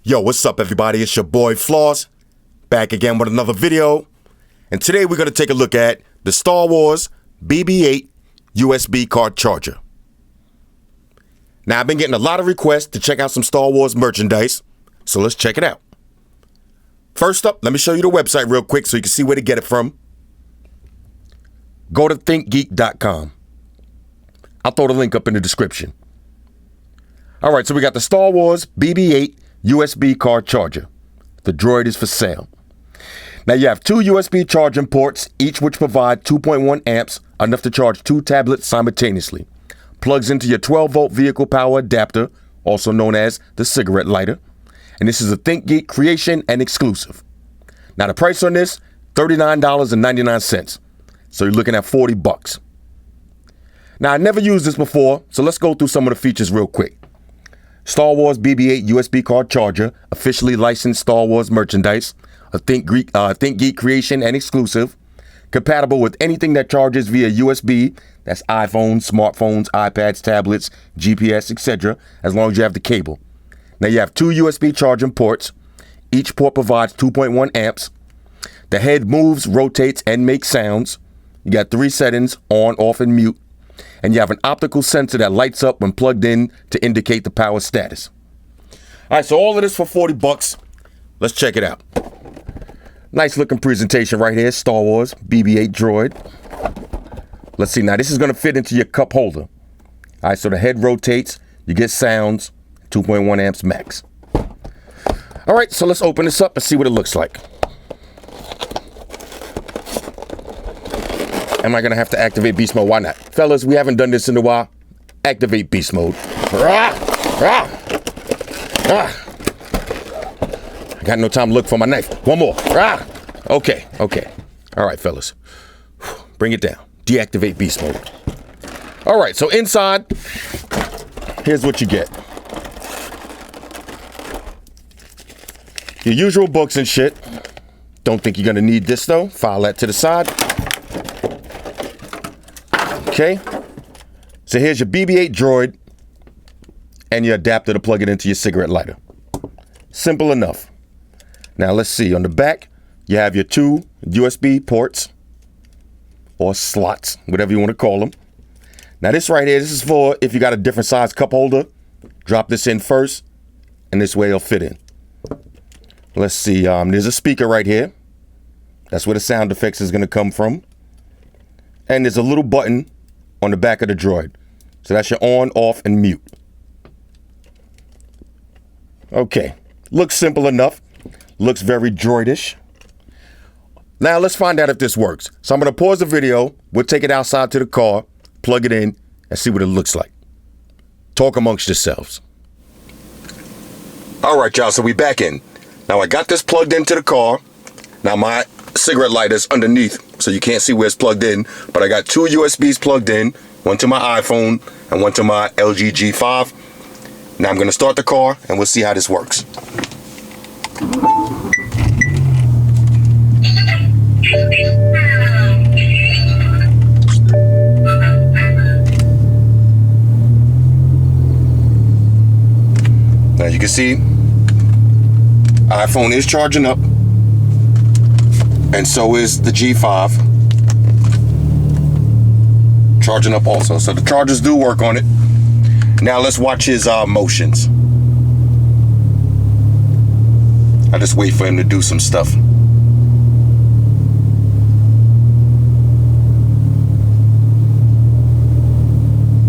Yo, what's up everybody? It's your boy Floss, back again with another video. And today we're going to take a look at the Star Wars BB-8 USB card charger. Now, I've been getting a lot of requests to check out some Star Wars merchandise, so let's check it out. First up, let me show you the website real quick so you can see where to get it from. Go to thinkgeek.com. I'll throw the link up in the description. All right, so we got the Star Wars BB-8 USB card charger. The droid is for sale. Now you have two USB charging ports, each which provide 2.1 amps, enough to charge two tablets simultaneously. Plugs into your 12-volt vehicle power adapter, also known as the cigarette lighter. And this is a ThinkGeek creation and exclusive. Now the price on this, $39.99. So you're looking at $40. Now I never used this before, so let's go through some of the features real quick. Star Wars BB-8 USB card charger, officially licensed Star Wars merchandise, a ThinkGeek creation and exclusive, compatible with anything that charges via USB, that's iPhones, smartphones, iPads, tablets, GPS, etc., as long as you have the cable. Now you have two USB charging ports. Each port provides 2.1 amps. The head moves, rotates, and makes sounds. You got three settings, on, off, and mute. And you have an optical sensor that lights up when plugged in to indicate the power status. All right, so all of this for $40. Let's check it out. Nice looking presentation right here, Star Wars BB-8 droid. Let's see, now this is gonna fit into your cup holder. All right, so the head rotates, you get sounds, 2.1 amps max. All right, so let's open this up and see what it looks like. Am I gonna have to activate beast mode? Why not? Fellas, we haven't done this in a while. Activate beast mode. I got no time to look for my knife. One more. Okay. All right, fellas. Bring it down. Deactivate beast mode. All right, so inside, here's what you get. Your usual books and shit. Don't think you're gonna need this though. File that to the side. Okay, so here's your BB-8 droid and your adapter to plug it into your cigarette lighter. Simple enough. Now let's see, on the back, you have your two USB ports or slots, whatever you want to call them. Now this right here, this is for if you got a different size cup holder, drop this in first and this way it'll fit in. Let's see, there's a speaker right here. That's where the sound effects is going to come from. And there's a little button on the back of the droid. So that's your on, off, and mute. Okay, looks simple enough. Looks very droidish. Now let's find out if this works. So I'm gonna pause the video, we'll take it outside to the car, plug it in, and see what it looks like. Talk amongst yourselves. All right, y'all, so we back in. Now I got this plugged into the car. Now my cigarette lighter's underneath, so you can't see where it's plugged in, but I got two USBs plugged in, one to my iPhone and one to my LG G5. Now I'm gonna start the car and we'll see how this works. Now you can see, iPhone is charging up. And so is the G5. Charging up also. So the chargers do work on it. Now let's watch his motions. I just wait for him to do some stuff.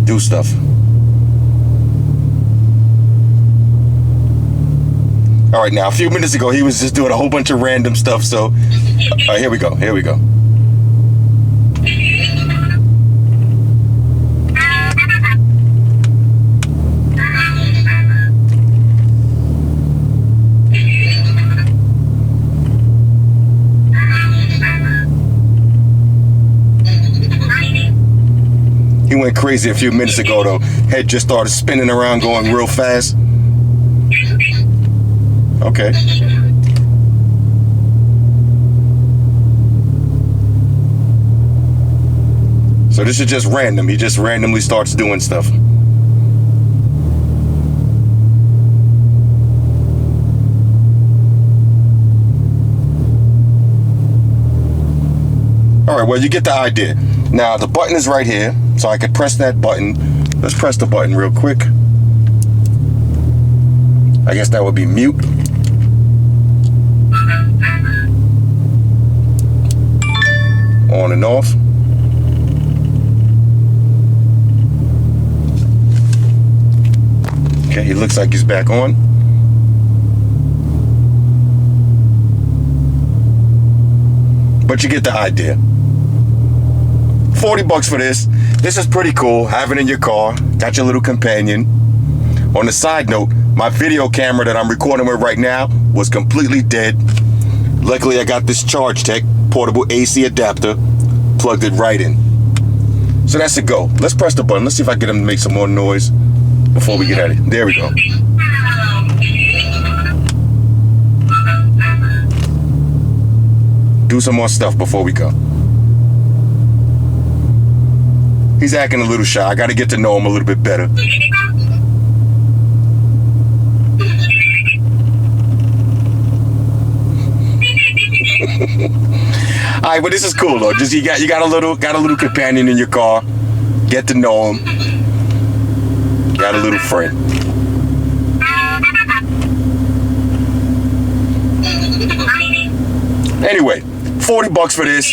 Do stuff. All right, now a few minutes ago he was just doing a whole bunch of random stuff, so here we go. He went crazy a few minutes ago though. Head just started spinning around, going real fast. Okay. So this is just random. He just randomly starts doing stuff. All right, well, you get the idea. Now, the button is right here, so I could press that button. Let's press the button real quick. I guess that would be mute. On and off. Okay, he looks like he's back on. But you get the idea. $40 for this. This is pretty cool. Have it in your car. Got your little companion. On the side note, my video camera that I'm recording with right now was completely dead. Luckily, I got this Charge Tech portable AC adapter. Plugged it right in. So that's a go. Let's press the button. Let's see if I can get him to make some more noise before we get at it. There we go. Do some more stuff before we go. He's acting a little shy. I got to get to know him a little bit better. All right, but this is cool though. Just you got a little companion in your car. Get to know him. Got a little friend. Anyway, $40 for this.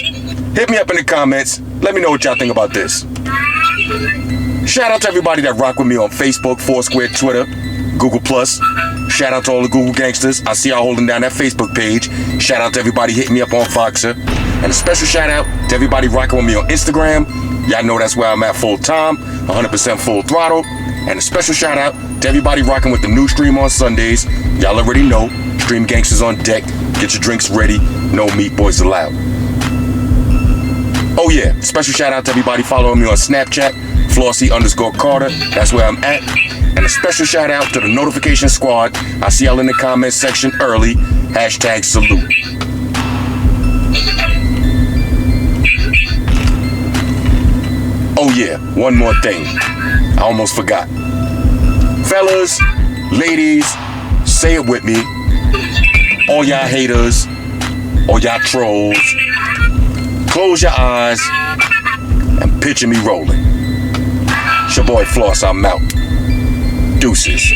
Hit me up in the comments. Let me know what y'all think about this. Shout out to everybody that rock with me on Facebook, Foursquare, Twitter, Google+. Shout out to all the Google gangsters. I see y'all holding down that Facebook page. Shout out to everybody hitting me up on Voxer. And a special shout out to everybody rocking with me on Instagram. Y'all know that's where I'm at full time, 100% full throttle. And a special shout out to everybody rocking with the new stream on Sundays. Y'all already know, Stream Gangsters on deck. Get your drinks ready. No meat boys allowed. Oh yeah, special shout out to everybody following me on Snapchat, Flossy_Carter. That's where I'm at. And a special shout out to the notification squad. I see y'all in the comment section early. #salute. Oh yeah, one more thing. I almost forgot. Fellas, ladies, say it with me. All y'all haters, all y'all trolls, close your eyes and picture me rolling. It's your boy Floss, I'm out. Deuces.